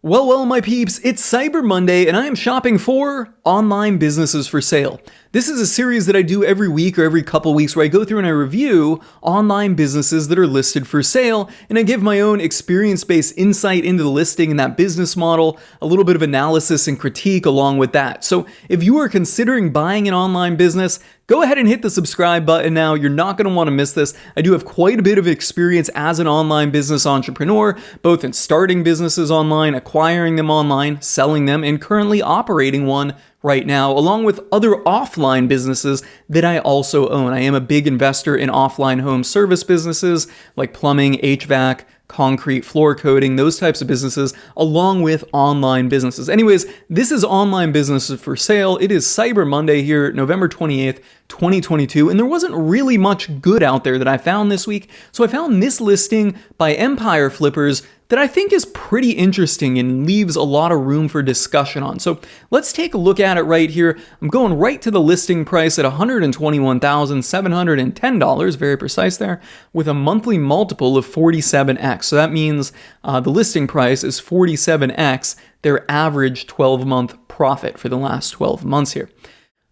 Well, my peeps, it's Cyber Monday, and I am shopping for online businesses for sale. This is a series that I do every week or every couple weeks where I go through and I review online businesses that are listed for sale, and I give my own experience-based insight into the listing and that business model, a little bit of analysis and critique along with that. So if you are considering buying an online business, go ahead and hit the subscribe button now. You're not going to want to miss this. I do have quite a bit of experience as an online business entrepreneur, both in starting businesses online, acquiring them online, selling them, and currently operating one right now, along with other offline businesses that I also own. I am a big investor in offline home service businesses like plumbing, HVAC, concrete, floor coating, those types of businesses, along with online businesses. Anyways, this is Online Businesses for Sale. It is Cyber Monday here, November 28th, 2022, and there wasn't really much good out there that I found this week, so I found this listing by Empire Flippers that I think is pretty interesting and leaves a lot of room for discussion on. So let's take a look at it right here. I'm going right to the listing price at $121,710, very precise there, with a monthly multiple of 47x. So that means the listing price is 47x their average 12-month profit for the last 12 months here.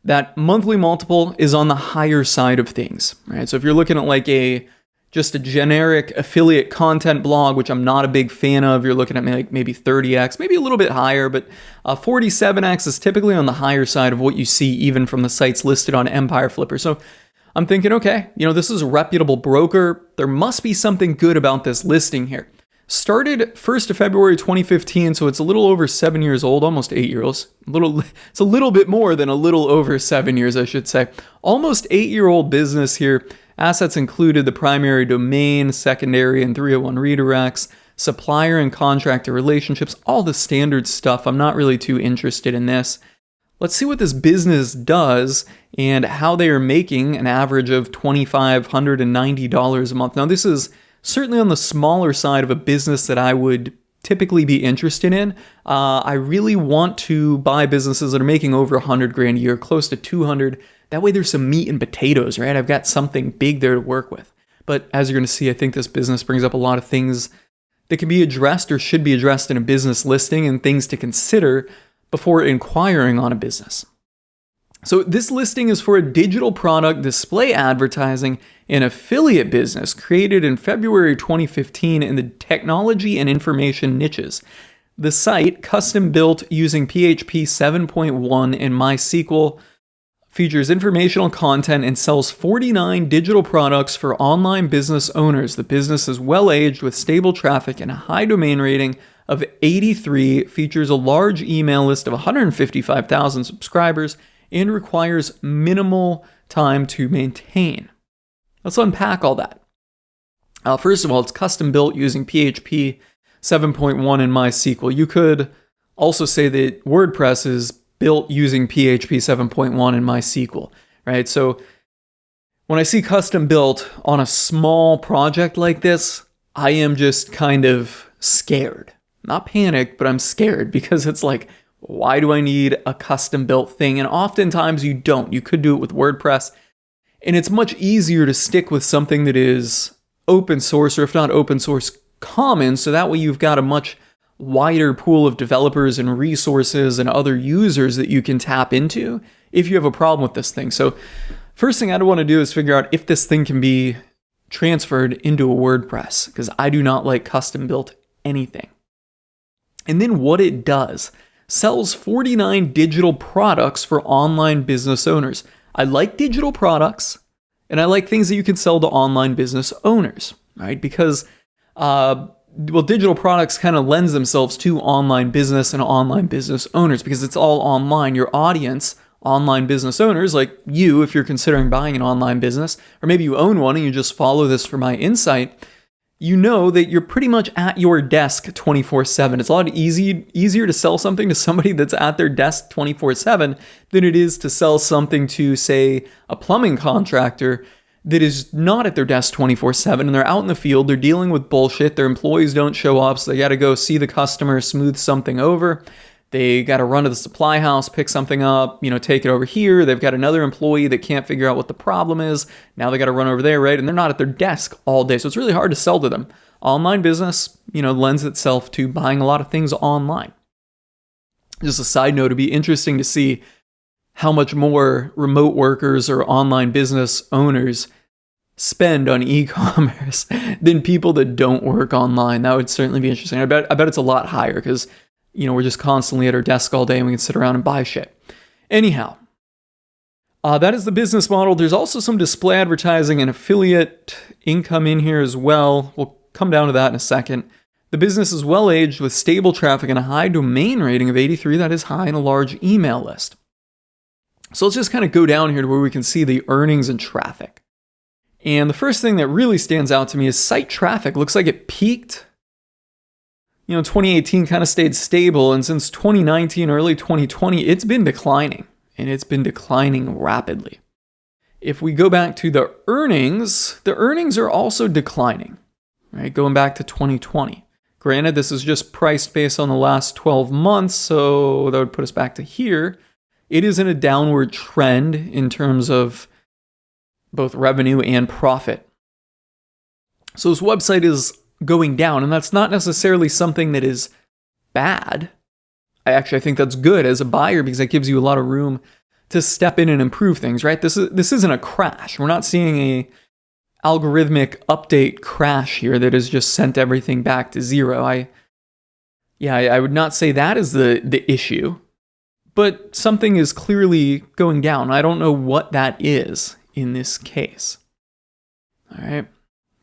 That monthly multiple is on the higher side of things, right? So if you're looking at like just a generic affiliate content blog, which I'm not a big fan of, you're looking at maybe 30x, maybe a little bit higher, but 47x is typically on the higher side of what you see even from the sites listed on Empire Flipper. So I'm thinking, okay, this is a reputable broker. There must be something good about this listing here. Started 1st of February 2015, so it's a little over 7 years old, almost 8 years. It's a little bit more than a little over 7 years, I should say. Almost 8-year-old business here. Assets included the primary domain, secondary and 301 redirects, supplier and contractor relationships, all the standard stuff. I'm not really too interested in this. Let's see what this business does and how they are making an average of $2,590 a month. Now, this is certainly on the smaller side of a business that I would typically be interested in. I really want to buy businesses that are making over 100 grand a year, close to 200. That way there's some meat and potatoes, right? I've got something big there to work with. But as you're going to see, I think this business brings up a lot of things that can be addressed or should be addressed in a business listing and things to consider before inquiring on a business. So this listing is for a digital product display advertising and affiliate business created in February 2015 in the technology and information niches. The site, custom built using PHP 7.1 and MySQL, features informational content and sells 49 digital products for online business owners. The business is well-aged with stable traffic and a high domain rating of 83, features a large email list of 155,000 subscribers, and requires minimal time to maintain. Let's unpack all that. First of all, it's custom built using PHP 7.1 and MySQL. You could also say that WordPress is built using PHP 7.1 and MySQL, right? So when I see custom built on a small project like this, I am just kind of scared. Not panicked, but I'm scared because it's like, why do I need a custom built thing? And oftentimes you don't. You could do it with WordPress. And it's much easier to stick with something that is open source, or if not open source, common. So that way you've got a much wider pool of developers and resources and other users that you can tap into if you have a problem with this thing. So first thing I want to do is figure out if this thing can be transferred into a WordPress, because I do not like custom built anything. And then what it does. Sells 49 digital products for online business owners. I like digital products, and I like things that you can sell to online business owners, right? Because, digital products kind of lends themselves to online business and online business owners because it's all online. Your audience, online business owners like you, if you're considering buying an online business, or maybe you own one and you just follow this for my insight, you know that you're pretty much at your desk 24/7. It's a lot easier to sell something to somebody that's at their desk 24/7 than it is to sell something to, say, a plumbing contractor that is not at their desk 24/7 and they're out in the field, they're dealing with bullshit, their employees don't show up, so they got to go see the customer, smooth something over. They got to run to the supply house, pick something up, take it over here. They've got another employee that can't figure out what the problem is. Now they got to run over there, right? And they're not at their desk all day. So it's really hard to sell to them. Online business, lends itself to buying a lot of things online. Just a side note, it'd be interesting to see how much more remote workers or online business owners spend on e-commerce than people that don't work online. That would certainly be interesting. I bet it's a lot higher because, we're just constantly at our desk all day and we can sit around and buy shit. Anyhow, that is the business model. There's also some display advertising and affiliate income in here as well. We'll come down to that in a second. The business is well aged with stable traffic and a high domain rating of 83. That is high in a large email list. So let's just kind of go down here to where we can see the earnings and traffic. And the first thing that really stands out to me is site traffic. Looks like it peaked. 2018 kind of stayed stable. And since 2019, early 2020, it's been declining. And it's been declining rapidly. If we go back to the earnings are also declining, right? Going back to 2020. Granted, this is just priced based on the last 12 months, so that would put us back to here. It is in a downward trend in terms of both revenue and profit. So this website is going down, and that's not necessarily something that is bad. I think that's good as a buyer because that gives you a lot of room to step in and improve things, right? This isn't a crash. We're not seeing a algorithmic update crash here that has just sent everything back to zero. I would not say that is the issue, but something is clearly going down. I don't know what that is in this case. All right.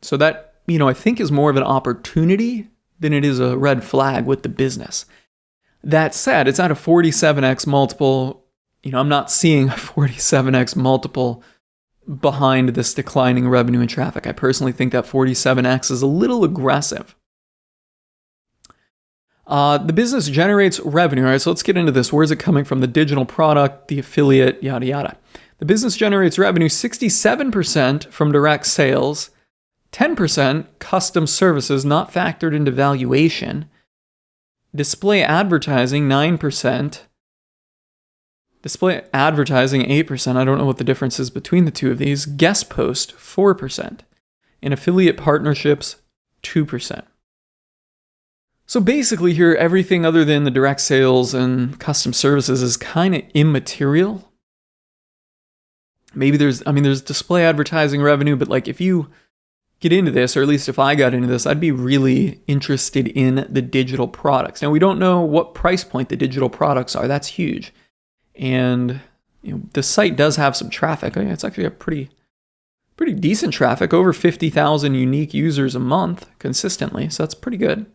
So that, I think is more of an opportunity than it is a red flag with the business. That said, it's at a 47x multiple. I'm not seeing a 47x multiple behind this declining revenue and traffic. I personally think that 47x is a little aggressive. The business generates revenue. All right, so let's get into this. Where is it coming from? The digital product, the affiliate, yada, yada. The business generates revenue 67% from direct sales, 10% custom services not factored into valuation, display advertising 9%, display advertising 8%. I don't know what the difference is between the two of these. Guest post 4%, and affiliate partnerships 2%. So basically here, everything other than the direct sales and custom services is kind of immaterial. Maybe there's display advertising revenue, but like if you get into this, or at least if I got into this, I'd be really interested in the digital products. Now we don't know what price point the digital products are. That's huge. And the site does have some traffic. It's actually a pretty decent traffic, over 50,000 unique users a month consistently. So that's pretty good.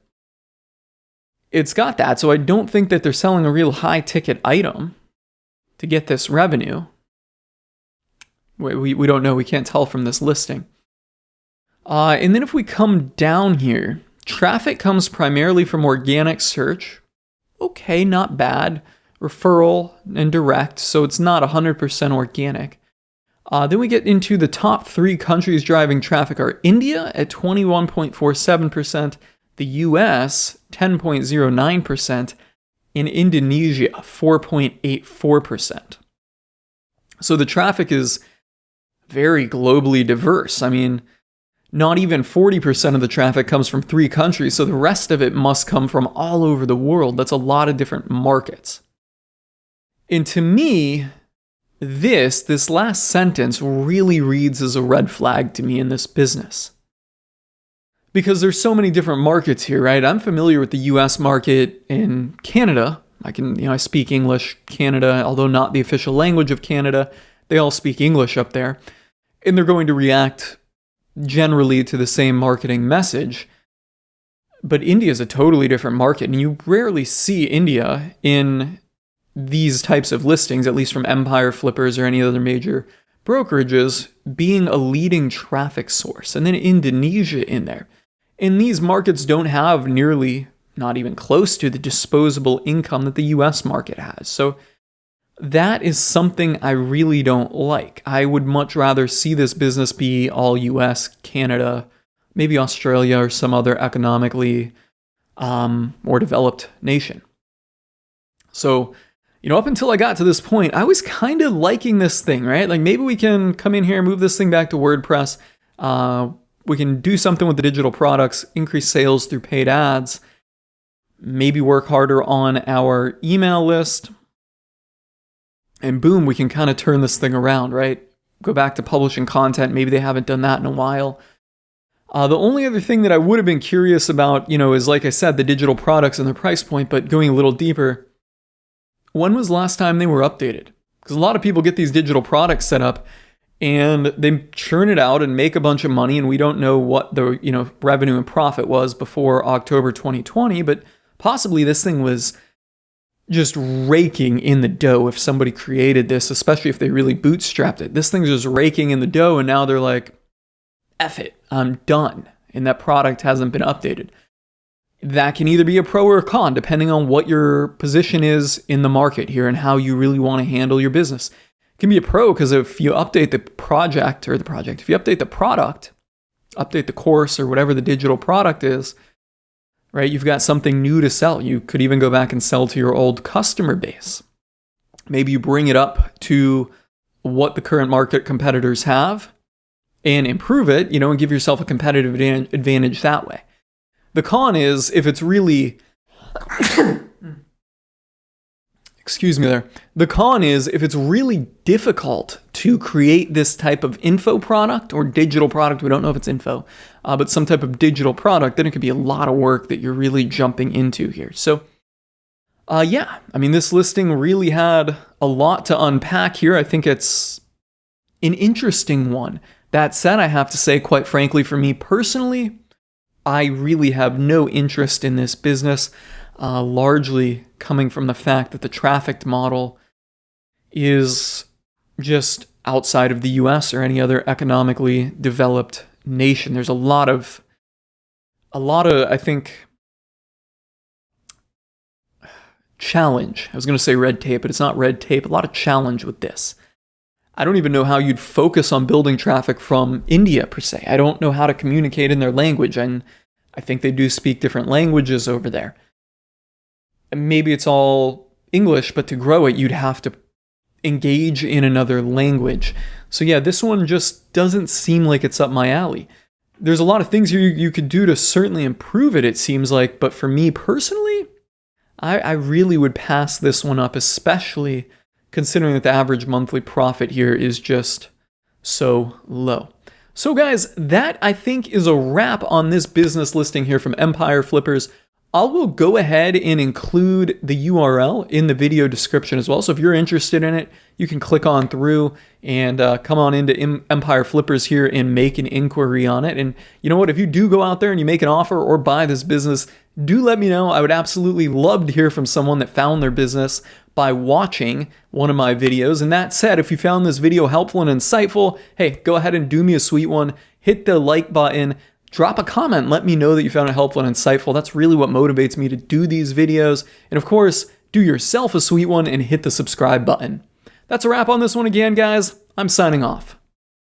It's got that. So I don't think that they're selling a real high ticket item to get this revenue. We don't know. We can't tell from this listing. And then if we come down here, traffic comes primarily from organic search. Okay, not bad. Referral and direct, so it's not 100% organic. Then we get into the top 3 countries driving traffic are India at 21.47%, the US 10.09%, and Indonesia 4.84%. So the traffic is very globally diverse. Not even 40% of the traffic comes from 3 countries, so the rest of it must come from all over the world. That's a lot of different markets. And to me, this last sentence really reads as a red flag to me in this business. Because there's so many different markets here, right? I'm familiar with the US market and Canada. I speak English, Canada, although not the official language of Canada. They all speak English up there. And they're going to react generally to the same marketing message. But India is a totally different market, and you rarely see India in these types of listings, at least from Empire Flippers or any other major brokerages, being a leading traffic source. And then Indonesia in there. And these markets don't have nearly, not even close to, the disposable income that the US market has. So that is something I really don't like. I would much rather see this business be all US, Canada, maybe Australia or some other economically more developed nation. So, up until I got to this point, I was kind of liking this thing, right? Like maybe we can come in here and move this thing back to WordPress. we can do something with the digital products, increase sales through paid ads, maybe work harder on our email list, and boom, we can kind of turn this thing around, right? Go back to publishing content. Maybe they haven't done that in a while. The only other thing that I would have been curious about, is like I said, the digital products and their price point, but going a little deeper, when was the last time they were updated? Because a lot of people get these digital products set up and they churn it out and make a bunch of money, and we don't know what the revenue and profit was before October 2020, but possibly this thing was just raking in the dough if somebody created this, especially if they really bootstrapped it. This thing's just raking in the dough, and now they're like, F it, I'm done. And that product hasn't been updated. That can either be a pro or a con, depending on what your position is in the market here and how you really want to handle your business. It can be a pro because if you update the if you update the product, update the course or whatever the digital product is, right? You've got something new to sell. You could even go back and sell to your old customer base. Maybe you bring it up to what the current market competitors have and improve it, and give yourself a competitive advantage that way. The con is if it's really, excuse me there. The con is if it's really difficult to create this type of info product or digital product, we don't know if it's info, but some type of digital product, then it could be a lot of work that you're really jumping into here. So this listing really had a lot to unpack here. I think it's an interesting one. That said, I have to say, quite frankly, for me personally, I really have no interest in this business, largely coming from the fact that the trafficked model is just outside of the US or any other economically developed nation. There's a lot of, I think, challenge. I was going to say red tape, but it's not red tape. A lot of challenge with this. I don't even know how you'd focus on building traffic from India per se. I don't know how to communicate in their language, and I think they do speak different languages over there. And maybe it's all English, but to grow it, you'd have to engage in another language. So yeah, this one just doesn't seem like it's up my alley. There's a lot of things you could do to certainly improve it seems like, but for me personally, I really would pass this one up, especially considering that the average monthly profit here is just so low. So guys, that I think is a wrap on this business listing here from Empire Flippers. I will go ahead and include the URL in the video description as well. So if you're interested in it, you can click on through and come on into Empire Flippers here and make an inquiry on it. And you know what? If you do go out there and you make an offer or buy this business, do let me know. I would absolutely love to hear from someone that found their business by watching one of my videos. And that said, if you found this video helpful and insightful, hey, go ahead and do me a sweet one. Hit the like button. Drop a comment. Let me know that you found it helpful and insightful. That's really what motivates me to do these videos. And of course, do yourself a sweet one and hit the subscribe button. That's a wrap on this one again, guys. I'm signing off.